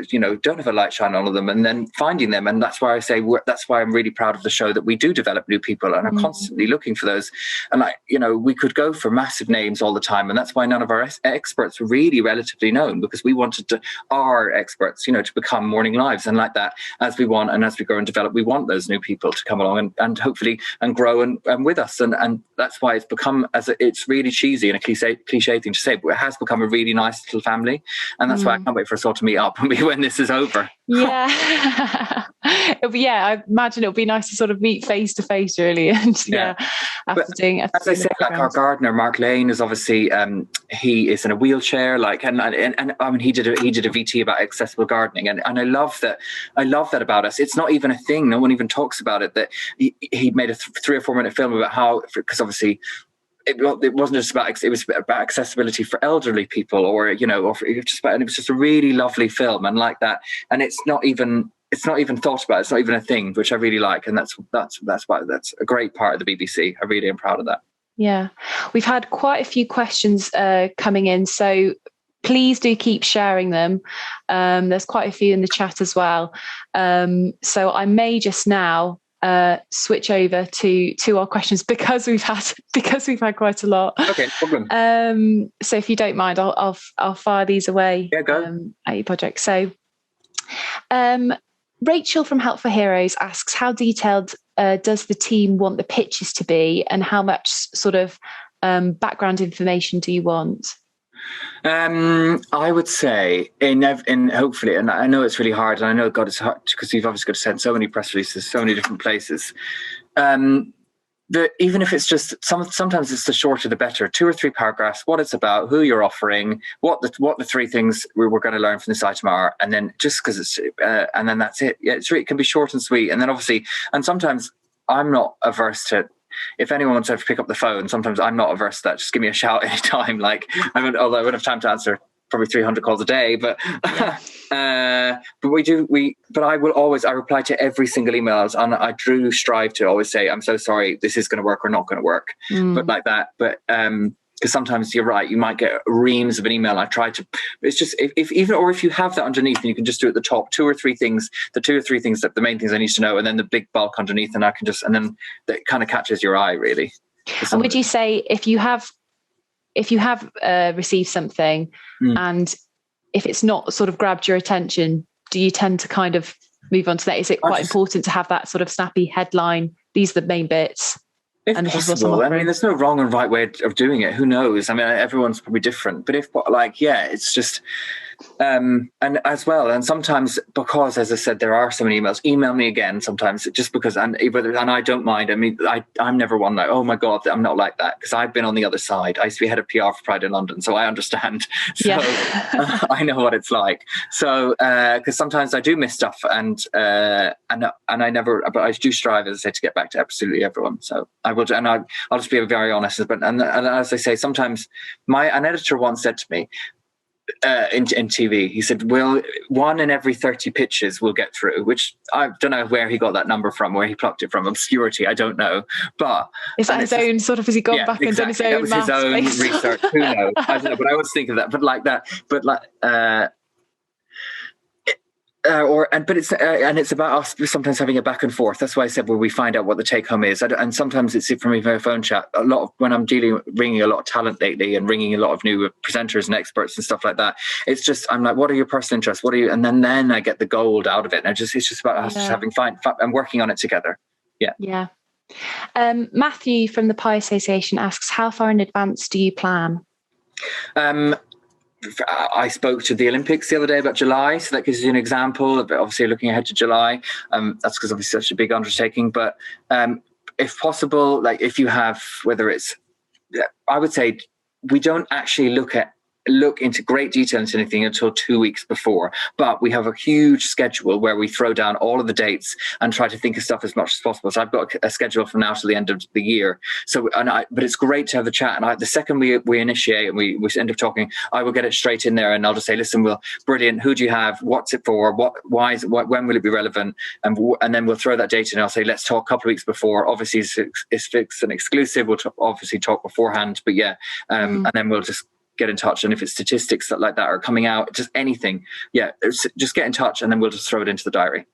don't have a light shine on them, and then finding them. And that's why I say that's why I'm really proud of the show, that we do develop new people and are constantly looking for those. And we could go for massive names all the time, and that's why none of our experts were really relatively known, because we wanted our experts, to become Morning Lives, and like that, as we grow and develop, we want those new people to come along and hopefully and grow and with us. And that's why it's become, it's really cheesy and a cliche thing to say, but it has become a really nice little family. And that's why I can't wait for us all to meet up when this is over. Yeah. I imagine it'll be nice to sort of meet face to face, really. And after doing as I say, like our gardener, Mark Lane, is obviously he is in a wheelchair, and I mean he did a VT about accessible gardening, and I love that about us. It's not even a thing. No one even talks about it. That he made a 3 or 4 minute film about how, because obviously it wasn't just about, it was about accessibility for elderly people, or and it was just a really lovely film, and like that. And it's not even thought about. It's not even a thing, which I really like, and that's why that's a great part of the BBC. I really am proud of that. Yeah, we've had quite a few questions coming in, so please do keep sharing them. There's quite a few in the chat as well. So I may just now switch over to our questions because we've had quite a lot. Okay, no problem. So if you don't mind, I'll fire these away. Yeah, go. At your project. So Rachel from Help for Heroes asks, how detailed does the team want the pitches to be, and how much sort of background information do you want? I would say in hopefully, and I know it's really hard, and I know God, it's hard because you've obviously got to send so many press releases, so many different places. Even if it's just sometimes it's the shorter the better. 2 or 3 paragraphs, what it's about, who you're offering, what the 3 things we're going to learn from this item are, and then just because it's and then that's it. Yeah, it can be short and sweet, and then obviously, and sometimes I'm not averse to. If anyone wants to pick up the phone, sometimes I'm not averse to that. Just give me a shout anytime. Although I wouldn't have time to answer probably 300 calls a day, but I reply to every single email, and I do strive to always say, I'm so sorry, this is going to work or not going to work. But like that, because sometimes you're right, you might get reams of an email. I try to, it's just, if you have that underneath, and you can just do at the top 2 or 3 things, that the main things I need to know, and then the big bulk underneath, and and then that kind of catches your eye, really. And would you say if you have received something and if it's not sort of grabbed your attention, do you tend to kind of move on to that? Is it quite important to have that sort of snappy headline? These are the main bits. If possible. I mean, there's no wrong and right way of doing it. Who knows? I mean, everyone's probably different. But it's just, and as well. And sometimes, because, as I said, there are so many emails, email me again sometimes, just because, and I don't mind. I mean, I'm never one like, oh my God, I'm not like that, because I've been on the other side. I used to be head of PR for Pride in London, so I understand. So I know what it's like. So, because sometimes I do miss stuff, and I never, but I do strive, as I say, to get back to absolutely everyone. So I will, and I'll just be very honest. And as I say, sometimes an editor once said to me, in TV. He said, well, 1 in every 30 pitches will get through, which I don't know where he got that number from, where he plucked it from. Obscurity, I don't know. But is that his own sort of, has he gone back and done his own that was his own research. Who knows? I don't know, but I always think of that. But like that, but like but it's about us sometimes having a back and forth. That's why I said, well, we find out what the take home is. And sometimes it's from even a phone chat. A lot of when I'm ringing a lot of talent lately and ringing a lot of new presenters and experts and stuff like that. It's just, I'm like, what are your personal interests? What are you? And then I get the gold out of it. And it's just about us just having fun and working on it together. Yeah. Yeah. Matthew from the Pie Association asks, how far in advance do you plan? I spoke to the Olympics the other day about July, so that gives you an example. But obviously, looking ahead to July, that's because obviously such a big undertaking. But if possible, like if you have, whether it's, I would say we don't actually look into great detail into anything until 2 weeks before, but we have a huge schedule where we throw down all of the dates and try to think of stuff as much as possible. So I've got a schedule from now to the end of the year. So, but it's great to have the chat. And the second we initiate and we end up talking, I will get it straight in there and I'll just say, listen, brilliant. Who do you have? What's it for? Why is it? When will it be relevant? And then we'll throw that date in and I'll say, let's talk a couple of weeks before. Obviously it's fixed and exclusive. We'll obviously talk beforehand, but and then we'll just get in touch. And if it's statistics that like that are coming out, just anything, just get in touch and then we'll just throw it into the diary.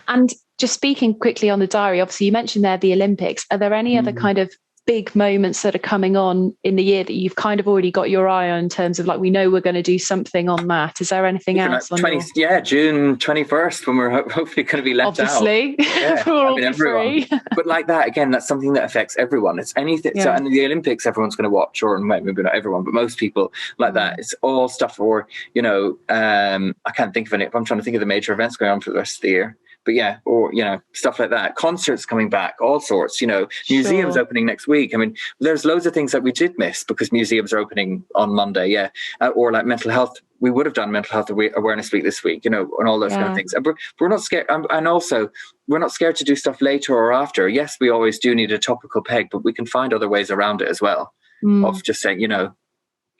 And just speaking quickly on the diary, obviously you mentioned there the Olympics. Are there any other kind of big moments that are coming on in the year that you've kind of already got your eye on in terms of like, we know we're going to do something on that? Is there anything else? June 21st, when we're hopefully going to be left obviously. out. Obviously. Everyone. But like that, again, that's something that affects everyone. It's anything. Yeah. So, and the Olympics, everyone's going to watch, or maybe not everyone, but most people like that. It's all stuff, or, I can't think of any. I'm trying to think of the major events going on for the rest of the year. But stuff like that. Concerts coming back, all sorts, museums opening next week. I mean, there's loads of things that we did miss because museums are opening on Monday. Or like mental health. We would have done mental health awareness week this week, and all those kind of things. And we're not scared. And also, we're not scared to do stuff later or after. Yes, we always do need a topical peg, but we can find other ways around it as well. Of just saying,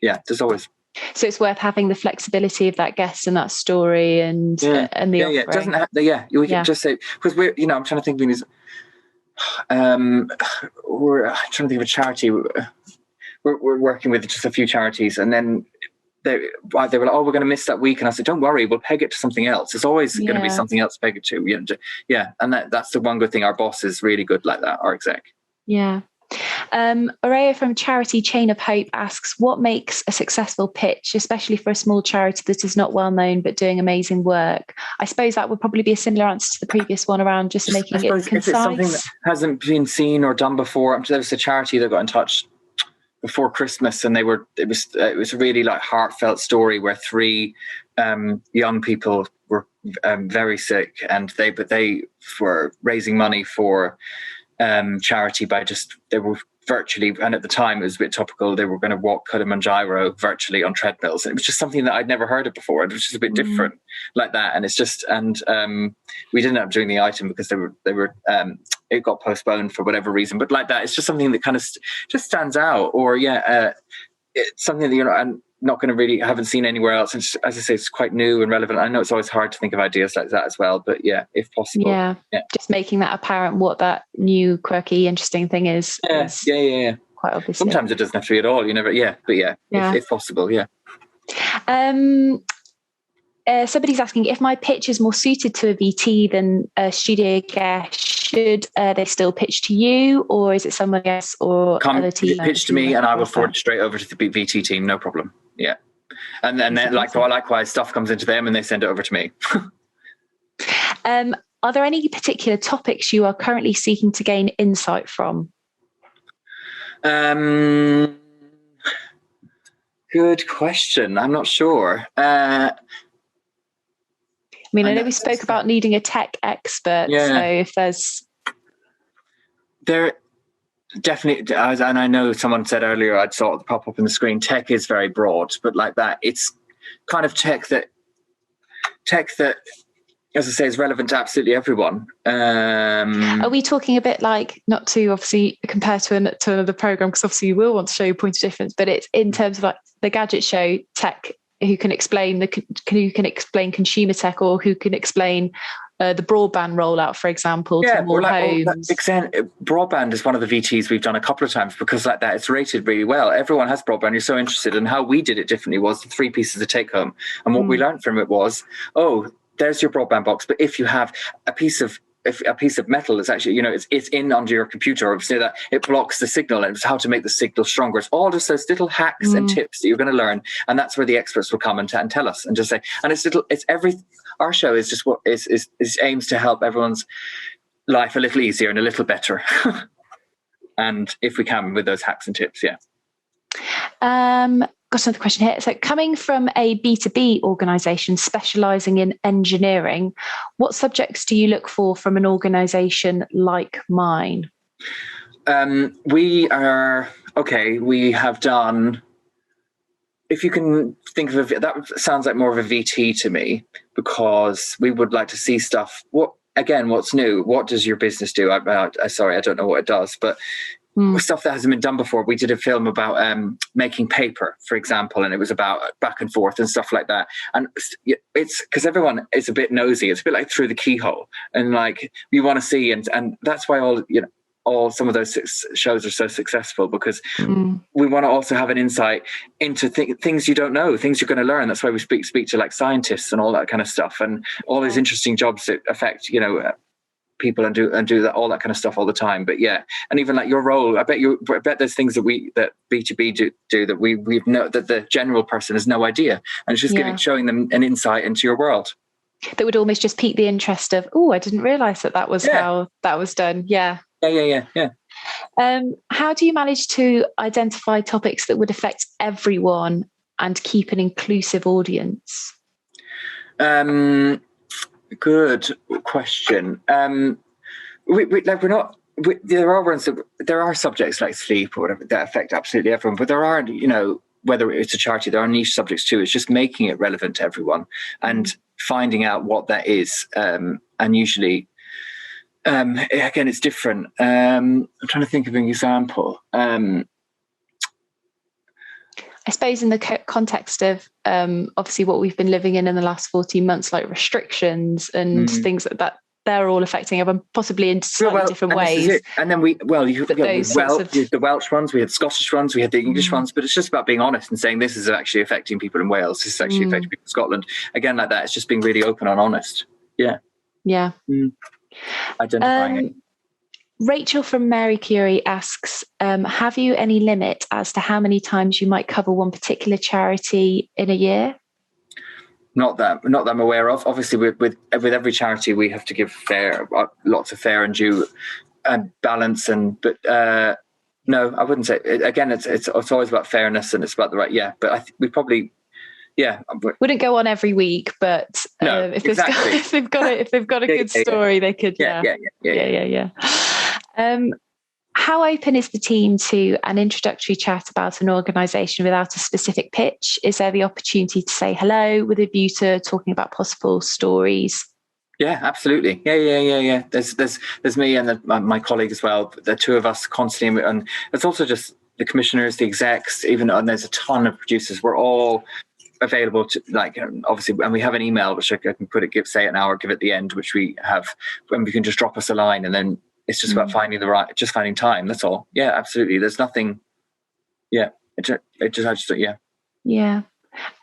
there's always. So it's worth having the flexibility of that guest and that story and the offering. It doesn't have we can just say, because we're I'm trying to think of these we're trying to think of a charity. We're working with just a few charities, and then they were like, we're going to miss that week, and I said, don't worry, we'll peg it to something else. There's always going to be something else to peg it to. And that's the one good thing. Our boss is really good like that, our exec. Aurea from Charity Chain of Hope asks, what makes a successful pitch, especially for a small charity that is not well known but doing amazing work? I suppose that would probably be a similar answer to the previous one around just making it concise. If it's something that hasn't been seen or done before, there was a charity that got in touch before Christmas, and it was a really like heartfelt story where 3 young people were very sick, and they were raising money for charity by they were virtually, and at the time it was a bit topical, they were going to walk Kilimanjaro virtually on treadmills, and it was just something that I'd never heard of before. It was just a bit different like that, and it's just, and we didn't end up doing the item because they were it got postponed for whatever reason, but like that, it's just something that kind of just stands out, or it's something that I'm not going to really haven't seen anywhere else. And as I say, it's quite new and relevant. I know it's always hard to think of ideas like that as well, but if possible, just making that apparent what that new quirky interesting thing is. Quite obviously. Sometimes it doesn't have to be at all. You never, if possible, Somebody's asking, if my pitch is more suited to a VT than a studio guest, should they still pitch to you, or is it someone else or other team? Pitch to me, and I will forward it straight over to the VT team. No problem. Yeah, and then likewise, stuff comes into them, and they send it over to me. Are there any particular topics you are currently seeking to gain insight from? Good question. I'm not sure. I know we spoke about needing a tech expert. So if there definitely, and I know someone said earlier, I saw it pop up on the screen, tech is very broad, but like that, it's kind of tech that, as I say, is relevant to absolutely everyone. Are we talking a bit like, not to obviously compare to another program, because obviously you will want to show your point of difference, but it's in terms of like the gadget show, tech who can explain consumer tech, or who can explain the broadband rollout, for example, to more homes. Broadband is one of the VTs we've done a couple of times, because like that, it's rated really well. Everyone has broadband. You're so interested. And how we did it differently was the 3 pieces of take home. And what we learned from it was, there's your broadband box. But if you have a piece of metal, it's actually, it's in under your computer, or so that it blocks the signal, and it's how to make the signal stronger. It's all just those little hacks and tips that you're going to learn. And that's where the experts will come and tell us and just say, and our show is just what is aims to help everyone's life a little easier and a little better. And if we can, with those hacks and tips. Got another question here. So, coming from a B2B organisation specialising in engineering, what subjects do you look for from an organisation like mine? We have done, if you can think of that sounds like more of a VT to me, because we would like to see stuff. What's new? What does your business do? Sorry, I don't know what it does, but stuff that hasn't been done before. We did a film about making paper, for example, and it was about back and forth and stuff like that. And it's because everyone is a bit nosy. It's a bit like through the keyhole, and like you want to see, and that's why all some of those shows are so successful, because we want to also have an insight into things you don't know, things you're going to learn. That's why we speak to like scientists and all that kind of stuff, and all those interesting jobs that affect people and do that, all that kind of stuff all the time. But and even like your role, I bet there's things that B2B do that we've know that the general person has no idea, and it's just showing them an insight into your world that would almost just pique the interest of, I didn't realize that was how that was done. Yeah. How do you manage to identify topics that would affect everyone and keep an inclusive audience? Good question. There are subjects like sleep or whatever that affect absolutely everyone, but there are, whether it's a charity, there are niche subjects too. It's just making it relevant to everyone and finding out what that is. And usually, again, it's different. I'm trying to think of an example. I suppose in the context of obviously what we've been living in the last 14 months, like restrictions and things like that, they're all affecting everyone, possibly in slightly different ways. And then the Welsh ones, we had Scottish ones, we had the English ones, but it's just about being honest and saying this is actually affecting people in Wales, this is actually affecting people in Scotland. Again, like that, it's just being really open and honest. Identifying it. Rachel from Mary Curie asks, have you any limit as to how many times you might cover one particular charity in a year? Not that I'm aware of. Obviously, with every charity, we have to give lots of fair and due balance. But no, I wouldn't say. Again, it's always about fairness, and it's about the right. Yeah, but we probably. Yeah, wouldn't go on every week, but if they've got a good story, they could. Yeah. How open is the team to an introductory chat about an organisation without a specific pitch? Is there the opportunity to say hello with a view to talking about possible stories? Yeah, absolutely. Yeah. There's me and my colleague as well. The two of us constantly, and it's also just the commissioners, the execs, and there's a ton of producers. We're all available to, obviously, and we have an email which I can say an hour, give at the end, which we have, and we can just drop us a line, and then it's just about finding finding time. That's all. Yeah, absolutely. There's nothing. Yeah, Yeah.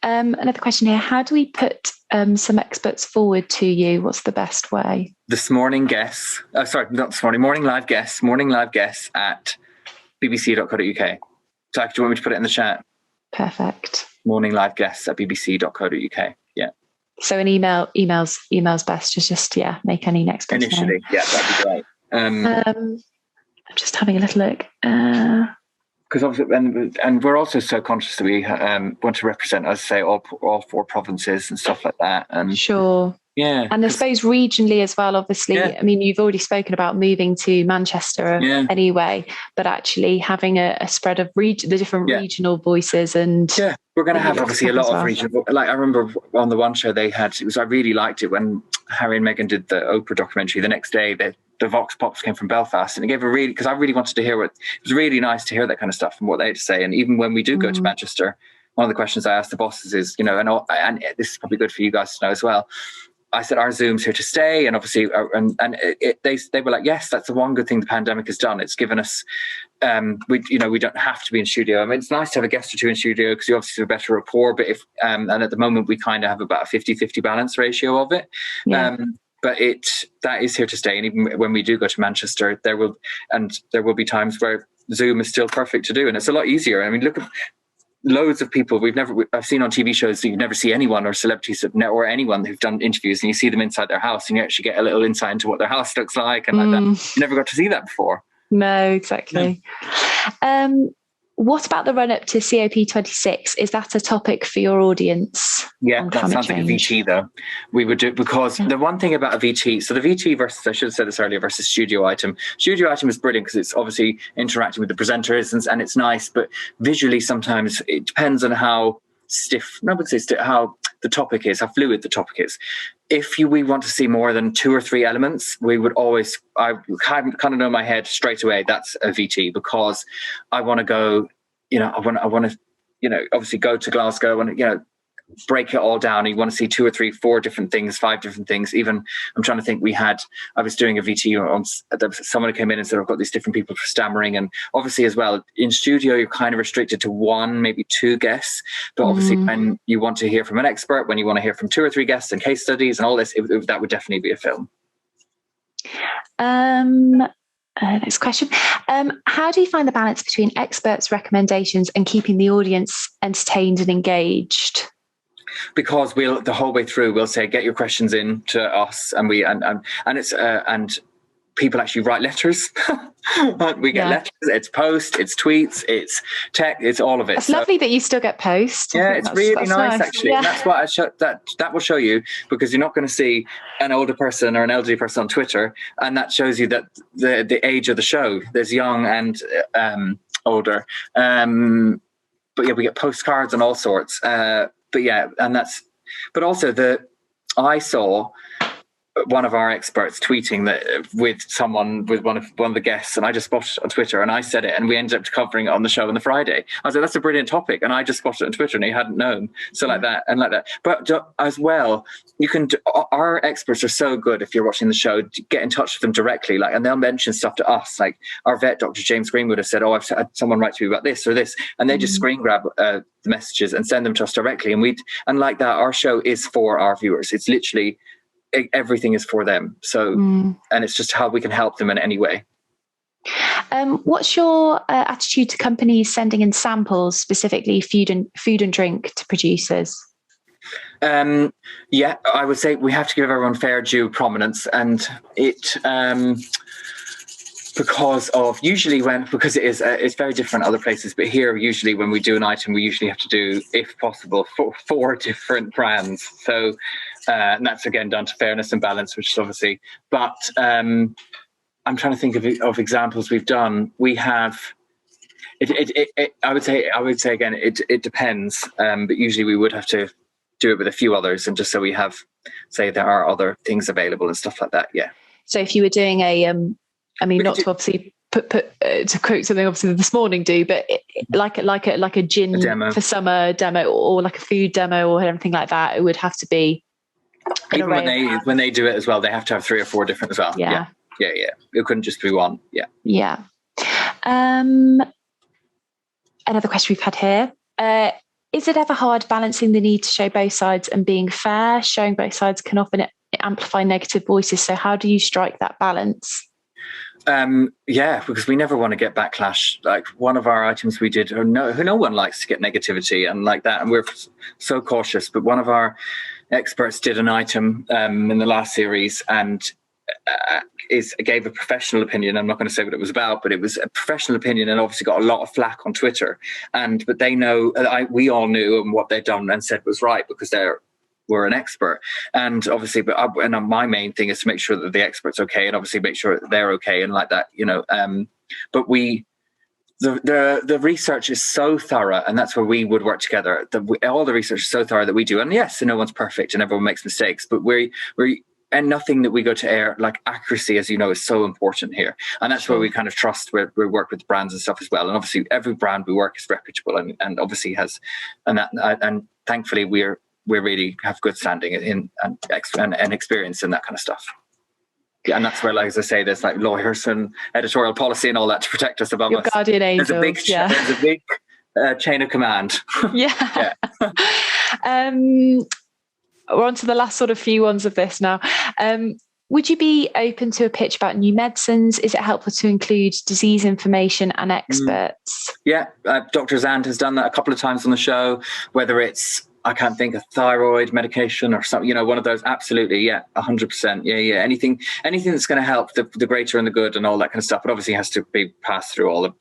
Another question here. How do we put some experts forward to you? What's the best way? Morning live guests at bbc.co.uk. So do you want me to put it in the chat? Perfect. Morning live guests at bbc.co.uk. Yeah. So an email's best. Just make any next person initially. Yeah, that'd be great. I'm just having a little look. Because obviously, and we're also so conscious that we want to represent, as I say, all 4 provinces and stuff like that. And sure. Yeah. And I suppose regionally as well, obviously, I mean, you've already spoken about moving to Manchester anyway, but actually having a spread of the different regional voices. And we're going to have obviously a lot of regional, like I remember on the one show they had, I really liked it when Harry and Meghan did the Oprah documentary. The next day, the Vox Pops came from Belfast, and it gave because I really wanted to hear it was really nice to hear that kind of stuff and what they had to say. And even when we do go to Manchester, one of the questions I asked the bosses is, and this is probably good for you guys to know as well. I said, our Zoom's here to stay. And obviously, they were like, yes, that's the one good thing the pandemic has done. It's given us, we don't have to be in studio. I mean, it's nice to have a guest or two in studio because you obviously have a better rapport. But and at the moment, we kind of have about a 50-50 balance ratio of it. Yeah. But that is here to stay. And even when we do go to Manchester, there will be times where Zoom is still perfect to do. And it's a lot easier. I mean, look at loads of people I've seen on TV shows that you never see anyone or celebrities or anyone who've done interviews, and you see them inside their house and you actually get a little insight into what their house looks like and like that. You never got to see that before. No, exactly. What about the run up to COP26? Is that a topic for your audience? Yeah, that sounds like a VT though. We would do, because the one thing about a VT, so the VT versus, I should have said this earlier, versus studio item. Studio item is brilliant because it's obviously interacting with the presenters and it's nice, but visually sometimes it depends on how how the topic is, how fluid the topic is. If we want to see more than 2 or 3 elements, we would always, I kind of know in my head straight away, that's a VT, because I want to go, I want to, obviously go to Glasgow and, break it all down. You want to see 2 or 3, 4 different things, 5 different things. Even I'm trying to think, I was doing a VT on someone who came in and said, I've got these different people for stammering. And obviously as well, in studio, you're kind of restricted to 1, maybe 2 guests. But obviously when you want to hear from an expert, when you want to hear from 2 or 3 guests and case studies and all this, that would definitely be a film. Next question. How do you find the balance between experts' recommendations and keeping the audience entertained and engaged? Because the whole way through we'll say, get your questions in to us, and and people actually write letters. We get letters, it's posts, it's tweets, it's tech, it's all of it. It's lovely that you still get posts. Yeah, it's really nice actually. Yeah. And that's what that will show you, because you're not going to see an older person or an elderly person on Twitter, and that shows you that the age of the show, there's young and older. But yeah, we get postcards and all sorts. But also I saw one of our experts tweeting that with one of the guests, and I just spotted it on Twitter, and I said it, and we ended up covering it on the show on the Friday. I was like, that's a brilliant topic, and I just spotted it on Twitter and he hadn't known. So like that. But as well, our experts are so good. If you're watching the show, get in touch with them directly, and they'll mention stuff to us. Like our vet, Dr. James Green, would have said, I've had someone write to me about this or this, and they just screen grab the messages and send them to us directly. And like that, our show is for our viewers. It's literally everything is for them. So, and it's just how we can help them in any way. What's your attitude to companies sending in samples, specifically food and drink, to producers? Yeah, I would say we have to give everyone fair due prominence, and it because it's very different other places, but here usually when we do an item, we usually have to do, if possible, 4 different brands. So and that's again down to fairness and balance, which is obviously, but I'm trying to think of examples we've done. We have I would say again, it depends, but usually we would have to do it with a few others, and just so we have, say, there are other things available and stuff like that. Yeah. So if you were doing not to obviously put to quote something obviously This Morning do, but like a gin for summer demo, or like a food demo or anything like that, it would have to be. Even when they do it as well, they have to have 3 or 4 different as well. Yeah. It couldn't just be one. Yeah. Another question we've had here. Is it ever hard balancing the need to show both sides and being fair? Showing both sides can often amplify negative voices. So how do you strike that balance? Because we never want to get backlash. Like one of our items we did, no one likes to get negativity and like that, and we're so cautious. But one of our experts did an item in the last series, and gave a professional opinion. I'm not going to say what it was about, but it was a professional opinion, and obviously got a lot of flack on Twitter. But they know, we all knew, and what they'd done and said was right, because we're an expert. And obviously, my main thing is to make sure that the expert's okay, and obviously make sure that they're okay, and like that, but the research is so thorough, and that's where we would work together. All the research is so thorough that we do, and yes, no one's perfect and everyone makes mistakes, but and nothing that we go to air, like accuracy, as you know, is so important here. And that's where we kind of trust where we work with brands and stuff as well. And obviously every brand we work is reputable and obviously has, and thankfully we really have good standing in and experience in that kind of stuff. Yeah, and that's where, like, as I say, there's like lawyers and editorial policy and all that to protect us above Your us. guardian angels. There's a big chain of command. Yeah. We're on to the last sort of few ones of this now. Would you be open to a pitch about new medicines? Is it helpful to include disease information and experts? Yeah, Dr. Zand has done that a couple of times on the show, whether it's, I can't think, a thyroid medication or something, one of those. Absolutely. Yeah. 100%. Yeah. Anything that's going to help the greater and the good and all that kind of stuff, but obviously has to be passed through all the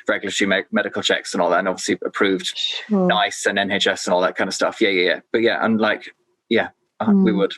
regulatory medical checks and all that, and obviously approved NICE and NHS and all that kind of stuff. Yeah. But yeah, and like, we would.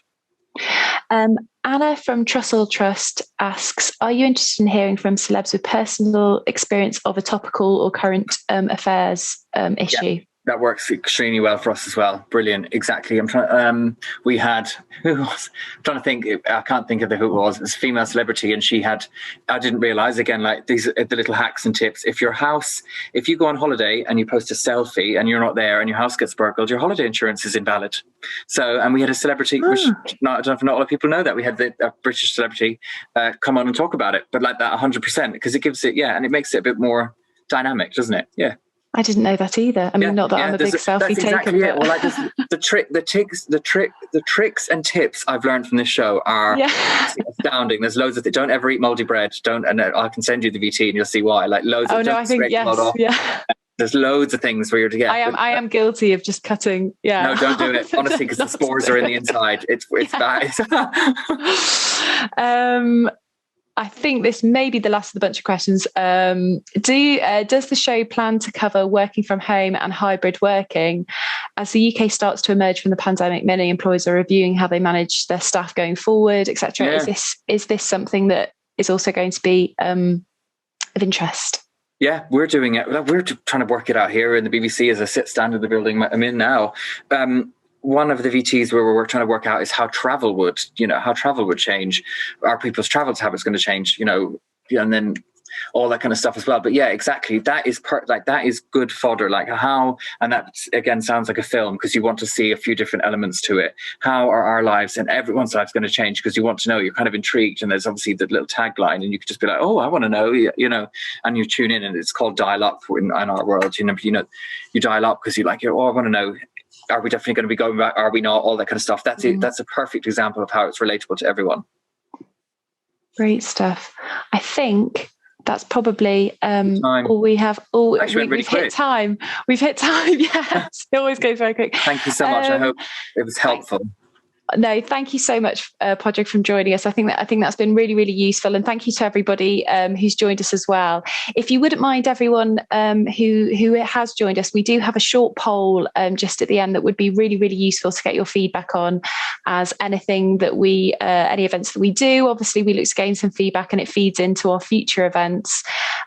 Anna from Trussell Trust asks, are you interested in hearing from celebs with personal experience of a topical or current affairs issue? Yeah. That works extremely well for us as well. Brilliant. Exactly. I'm trying. We had, who was? I'm trying to think. I can't think of who it was. It's a female celebrity, and she had. I didn't realize, again, like these the little hacks and tips. If you go on holiday and you post a selfie and you're not there and your house gets burgled, your holiday insurance is invalid. So, and we had a celebrity, which not a lot of people know that. We had a British celebrity come on and talk about it, but like that 100%, because it gives it, and it makes it a bit more dynamic, doesn't it? Yeah. I didn't know that either. I mean, not that I'm a big selfie taker. Exactly, but... Well, like the tricks and tips I've learned from this show are astounding. There's loads of don't ever eat moldy bread. And I can send you the VT and you'll see why. Like loads. Oh no, I think yes. Yeah. There's loads of things where you're to get. I am guilty of just cutting. Yeah. No, don't do it. Honestly, because the spores are in the inside. It's bad. I think this may be the last of the bunch of questions. Does the show plan to cover working from home and hybrid working? As the UK starts to emerge from the pandemic, many employers are reviewing how they manage their staff going forward, etc. Yeah. Is this something that is also going to be of interest? Yeah, we're doing it. We're trying to work it out here in the BBC as I stand in the building I'm in now. One of the VTs where we're trying to work out is how travel would change. Are people's travel habits going to change? And then all that kind of stuff as well. But yeah, exactly. That is that is good fodder. Like how, and that again sounds like a film because you want to see a few different elements to it. How are our lives and everyone's lives going to change? Because you want to know. You're kind of intrigued, and there's obviously the little tagline, and you could just be like, "Oh, I want to know," and you tune in, and it's called dial up in our world. You dial up because you're like, "Oh, I want to know." Are we definitely going to be going back? Are we not? All that kind of stuff. That's it. That's a perfect example of how it's relatable to everyone. Great stuff. I think that's probably all we have. We've hit time. We've hit time. Yes, it always goes very quick. Thank you so much. I hope it was helpful. No, thank you so much, Padraig, from joining us. I think that's been really, really useful, and thank you to everybody who's joined us as well. If you wouldn't mind, everyone who has joined us, we do have a short poll just at the end that would be really, really useful to get your feedback on. As anything that any events that we do, obviously we look to gain some feedback, and it feeds into our future events.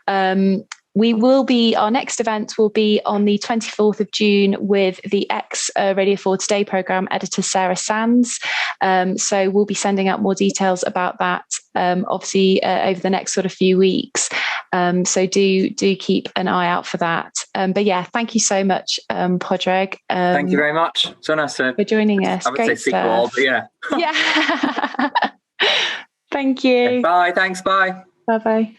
Our next event will be on the 24th of June with the Radio 4 Today programme editor, Sarah Sands. So we'll be sending out more details about that, obviously, over the next sort of few weeks. So do keep an eye out for that. But yeah, thank you so much, Padraig. Thank you very much. So nice for joining us. I would say sequel, but yeah. Yeah. Thank you. Bye. Thanks. Bye. Bye-bye.